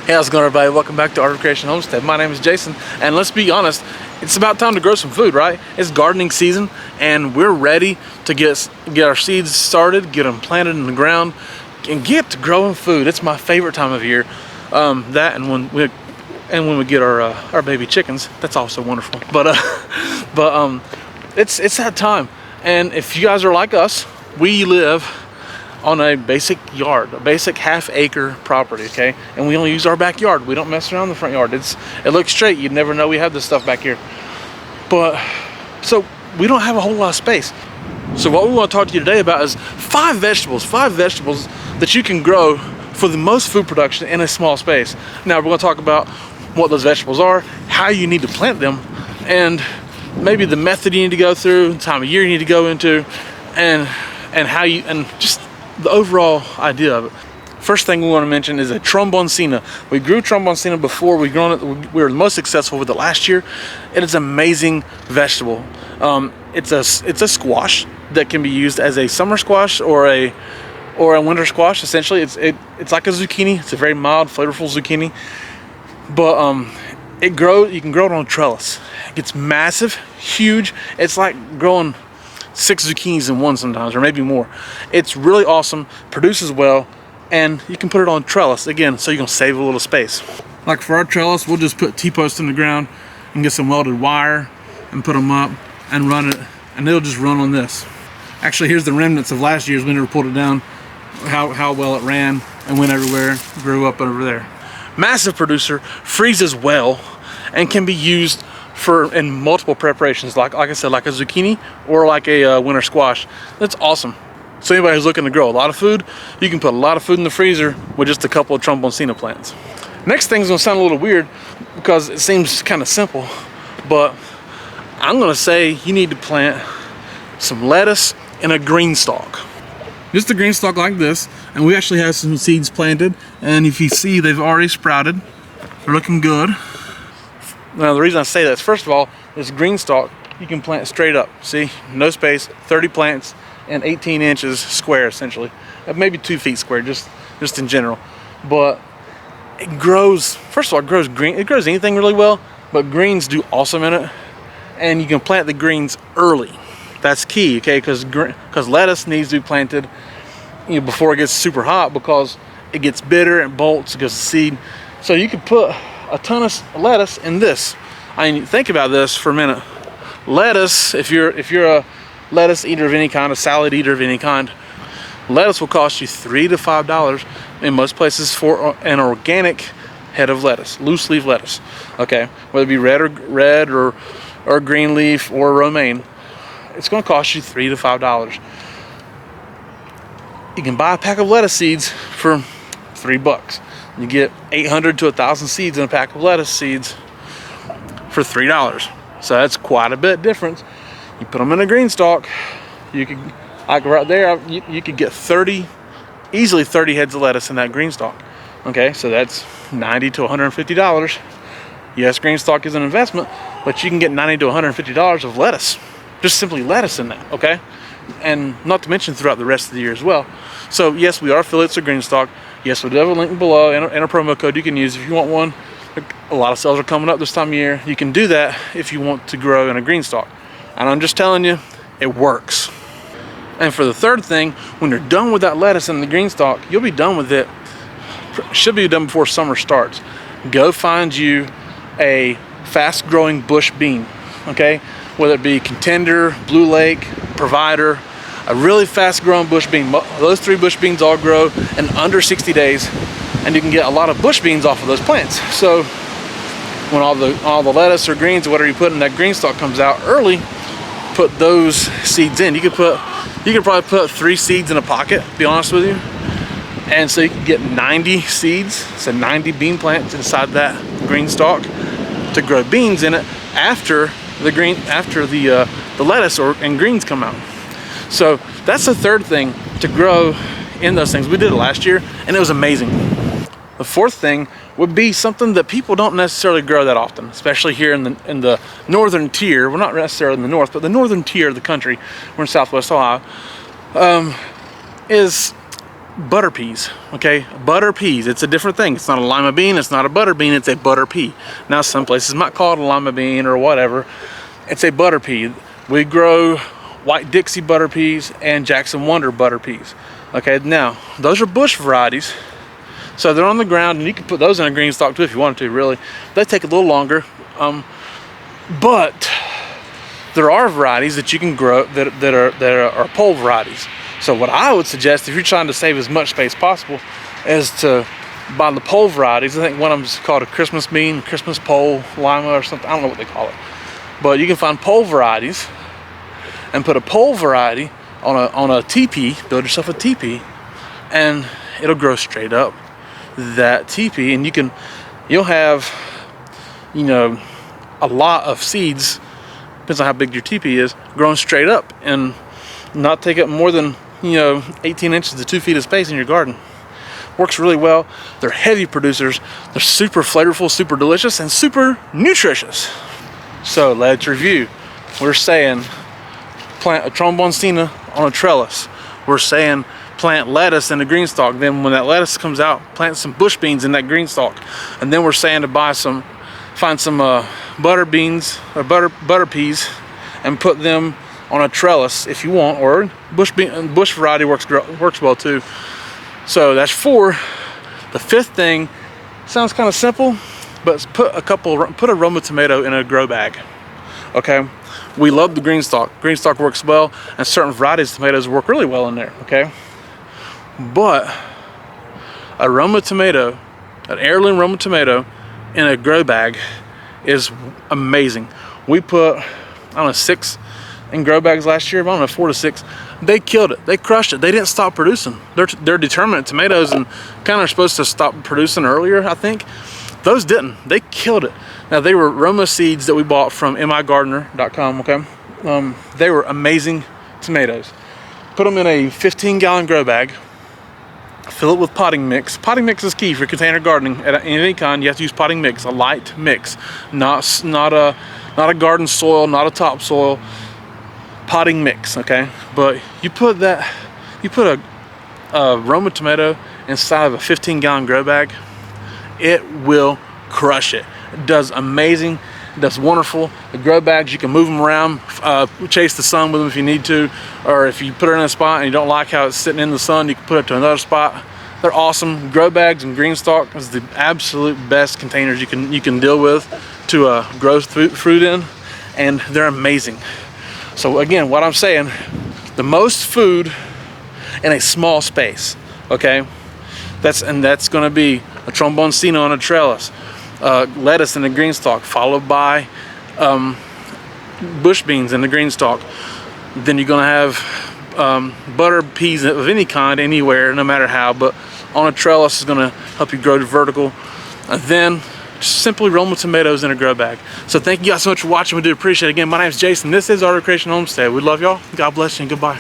Hey, how's it going, everybody? Welcome back to Art of Creation Homestead. My name is Jason, and let's be honest, it's about time to grow some food, right? It's gardening season, and we're ready to get our seeds started, get them planted in the ground, and get to growing food. It's my favorite time of year. That and when we get our baby chickens, that's also wonderful. But it's that time, and if you guys are like us, we live on a basic yard, a basic half-acre property, okay? And we only use our backyard. We don't mess around the front yard. It looks straight. You'd never know we have this stuff back here. But so we don't have a whole lot of space. So what we want to talk to you today about is five vegetables that you can grow for the most food production in a small space. Now we're going to talk about what those vegetables are, how you need to plant them, and maybe the method you need to go through, the time of year you need to go into, and how you, and just the overall idea of it. First thing we want to mention is a tromboncina. We grew tromboncina before. We were the most successful with it last year. It is an amazing vegetable. It's a squash that can be used as a summer squash or a winter squash. Essentially, it's like a zucchini. It's a very mild, flavorful zucchini. But you can grow it on a trellis. It gets massive, huge. It's like growing 6 zucchinis in one sometimes, or maybe more. It's really awesome, produces well, and you can put it on trellis again, so you can save a little space. Like for our trellis, we'll just put T-posts in the ground and get some welded wire and put them up and run it, and it'll just run on this. Actually, here's the remnants of last year's. We never pulled it down, how well it ran and went everywhere, grew up over there. Massive producer, freezes well, and can be used in multiple preparations, like I said, like a zucchini or like a winter squash. That's awesome. So anybody who's looking to grow a lot of food, you can put a lot of food in the freezer with just a couple of tromboncina plants. Next thing's gonna sound a little weird because it seems kind of simple, but I'm gonna say you need to plant some lettuce in a green stalk. Just a green stalk like this, and we actually have some seeds planted, and if you see, they've already sprouted. They're looking good. Now the reason I say that is, first of all, this green stalk you can plant straight up. See, no space, 30 plants and 18 inches square, essentially, maybe 2 feet square, just in general. But it grows. First of all, it grows green. It grows anything really well, but greens do awesome in it. And you can plant the greens early. That's key, okay? Because lettuce needs to be planted, before it gets super hot, because it gets bitter and bolts because the seed. So you could put a ton of lettuce in this. I mean, think about this for a minute. Lettuce, if you're a lettuce eater of any kind, a salad eater of any kind, lettuce will cost you $3 to $5 in most places for an organic head of lettuce, loose leaf lettuce. Okay, whether it be red or green leaf or romaine, it's going to cost you $3 to $5. You can buy a pack of lettuce seeds for $3. You get 800 to 1,000 seeds in a pack of lettuce seeds for $3. So that's quite a bit difference. You put them in a green stalk, you could, like right there, you could get easily 30 heads of lettuce in that green stalk. Okay, so that's $90 to $150. Yes, green stalk is an investment, but you can get $90 to $150 of lettuce, just simply lettuce in that, okay? And not to mention throughout the rest of the year as well. So yes, we are affiliates of green stalk. Yes, we'll have a link below and a promo code you can use if you want one. A lot of sales are coming up this time of year. You can do that if you want to grow in a green stalk. And I'm just telling you, it works. And for the third thing, when you're done with that lettuce in the green stalk, you'll be done with it. Should be done before summer starts. Go find you a fast-growing bush bean, okay? Whether it be Contender, Blue Lake, Provider, a really fast-growing bush bean. Those 3 bush beans all grow in under 60 days, and you can get a lot of bush beans off of those plants. So when all the lettuce or greens or whatever you put in that green stalk comes out early, put those seeds in. You could probably put 3 seeds in a pocket, to be honest with you. And so you can get 90 seeds, so 90 bean plants inside that green stalk to grow beans in it after the lettuce and greens come out. So that's the third thing to grow in those things. We did it last year and it was amazing. The fourth thing would be something that people don't necessarily grow that often, especially here in the northern tier. We're not necessarily in the north, but the northern tier of the country. We're in Southwest Ohio. Is butter peas, okay? Butter peas, it's a different thing. It's not a lima bean, it's not a butter bean, it's a butter pea. Now some places might call it a lima bean or whatever. It's a butter pea. We grow White Dixie butter peas and Jackson Wonder butter peas. Okay, now those are bush varieties. So they're on the ground, and you can put those in a green stalk too if you wanted to, really. They take a little longer. But there are varieties that you can grow that are pole varieties. So what I would suggest, if you're trying to save as much space possible, is to buy the pole varieties. I think one of them is called a Christmas bean, Christmas pole, lima or something. I don't know what they call it. But you can find pole varieties and put a pole variety on a teepee, build yourself a teepee, and it'll grow straight up that teepee, and you'll have, you know, a lot of seeds, depends on how big your teepee is, growing straight up and not take up more than, you know, 18 inches to 2 feet of space in your garden. Works really well. They're heavy producers. They're super flavorful, super delicious, and super nutritious. So let's review. We're saying plant a tromboncina on a trellis. We're saying plant lettuce in a green stalk. Then when that lettuce comes out, plant some bush beans in that green stalk. And then we're saying to find some butter beans or butter peas and put them on a trellis if you want, or bush variety works well too. So that's 4. The 5th thing sounds kind of simple, but put a Roma tomato in a grow bag. Okay, we love the green stalk. Green stalk works well, and certain varieties of tomatoes work really well in there. Okay, but a Roma tomato, an heirloom Roma tomato in a grow bag is amazing. We put, I don't know, 6 in grow bags last year. I don't know, 4 to 6. They killed it. They crushed it. They didn't stop producing. They're determinate tomatoes and kind of supposed to stop producing earlier, I think. Those didn't. They killed it. Now, they were Roma seeds that we bought from migardener.com, okay? They were amazing tomatoes. Put them in a 15-gallon grow bag. Fill it with potting mix. Potting mix is key for container gardening. At any kind, you have to use potting mix, a light mix. Not a garden soil, not a topsoil. Potting mix, okay? But you put a Roma tomato inside of a 15-gallon grow bag, it will crush it. It does amazing. It does wonderful. The grow bags, you can move them around, chase the sun with them if you need to, or if you put it in a spot and you don't like how it's sitting in the sun, you can put it to another spot. They're awesome. Grow bags and green stalk is the absolute best containers you can deal with to grow fruit in, and they're amazing. So again, what I'm saying, the most food in a small space, okay? That's going to be a tromboncino on a trellis, lettuce in a green stalk, followed by bush beans in the green stalk. Then you're going to have butter peas of any kind, anywhere, no matter how, but on a trellis is going to help you grow vertical. And then just simply Roma tomatoes in a grow bag. So thank you guys so much for watching. We do appreciate it. Again, my name is Jason. This is Art of Creation Homestead. We love y'all. God bless you and goodbye.